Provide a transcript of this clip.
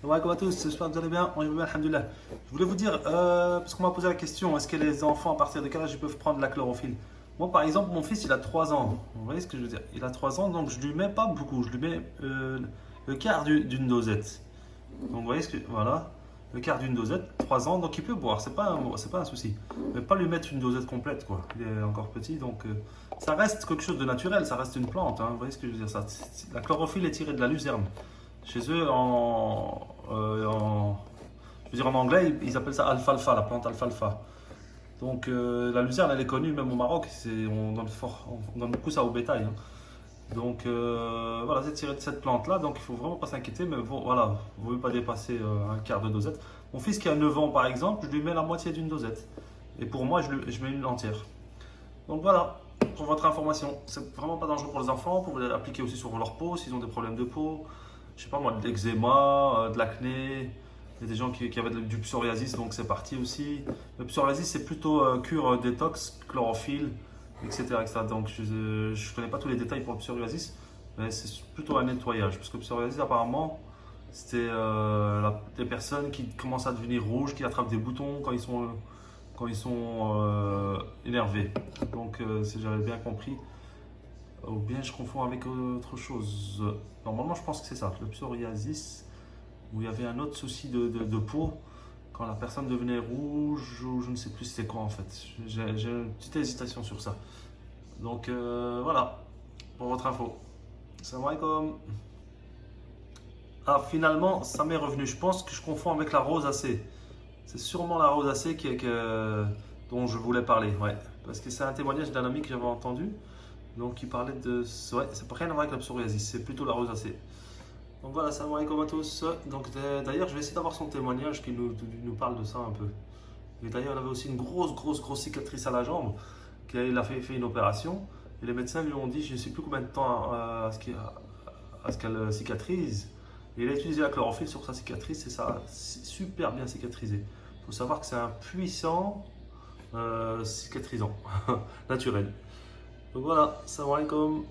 Ouais, comment à tous, j'espère que vous allez bien. Moi, je vais bien, alhamdoulilah. Je voulais vous dire, parce qu'on m'a posé la question, est-ce que les enfants, à partir de quel âge ils peuvent prendre la chlorophylle? Moi, par exemple, mon fils, il a 3 ans. Vous voyez ce que je veux dire? Il a 3 ans, donc je lui mets pas beaucoup. Je lui mets le quart d'une dosette. Donc, vous voyez ce que. Voilà. Le quart d'une dosette, 3 ans, donc il peut boire, c'est pas un souci. Mais pas lui mettre une dosette complète, quoi. Il est encore petit, donc ça reste quelque chose de naturel, ça reste une plante, hein. Vous voyez ce que je veux dire? La chlorophylle est tirée de la luzerne. Chez eux, je veux dire en anglais, ils appellent ça alfalfa, la plante alfalfa. Donc la luzerne, elle est connue même au Maroc. On donne beaucoup ça au bétail, hein. Donc voilà, c'est tiré de cette plante-là. Donc il faut vraiment pas s'inquiéter. Mais voilà, vous ne voulez pas dépasser un quart de dosette. Mon fils qui a 9 ans par exemple, je lui mets la moitié d'une dosette. Et pour moi, je mets une entière. Donc voilà, pour votre information, c'est vraiment pas dangereux pour les enfants. Vous pouvez l'appliquer aussi sur leur peau s'ils ont des problèmes de peau. Je sais pas moi, de l'eczéma, de l'acné. Il y a des gens qui avaient du psoriasis, donc c'est parti aussi. Le psoriasis, c'est plutôt cure détox, chlorophylle, etc., etc. Donc je ne connais pas tous les détails pour le psoriasis, mais c'est plutôt un nettoyage. Parce que le psoriasis, apparemment, c'était des personnes qui commencent à devenir rouges, qui attrapent des boutons quand ils sont énervés. Donc si j'avais bien compris, ou bien je confonds avec autre chose. Normalement, je pense que c'est ça, le psoriasis, où il y avait un autre souci de peau, quand la personne devenait rouge, ou je ne sais plus c'était quoi en fait. J'ai une petite hésitation sur ça. Donc voilà, pour votre info. Salam alaikum. Ah, finalement, ça m'est revenu. Je pense que je confonds avec la rosacée. C'est sûrement la rosacée dont je voulais parler. Ouais. Parce que c'est un témoignage d'un ami que j'avais entendu. Donc il parlait de. Ouais, c'est pas rien à voir avec la psoriasis, c'est plutôt la rosacée. Donc voilà, salam alaikum à tous. Donc d'ailleurs, je vais essayer d'avoir son témoignage qui nous parle de ça un peu. Et d'ailleurs, il avait aussi une grosse cicatrice à la jambe. Il a fait une opération. Et les médecins lui ont dit, je ne sais plus combien de temps à ce qu'elle cicatrise. Et il a utilisé la chlorophylle sur sa cicatrice et ça a super bien cicatrisé. Il faut savoir que c'est un puissant cicatrisant naturel. Donc voilà, salam alaikum.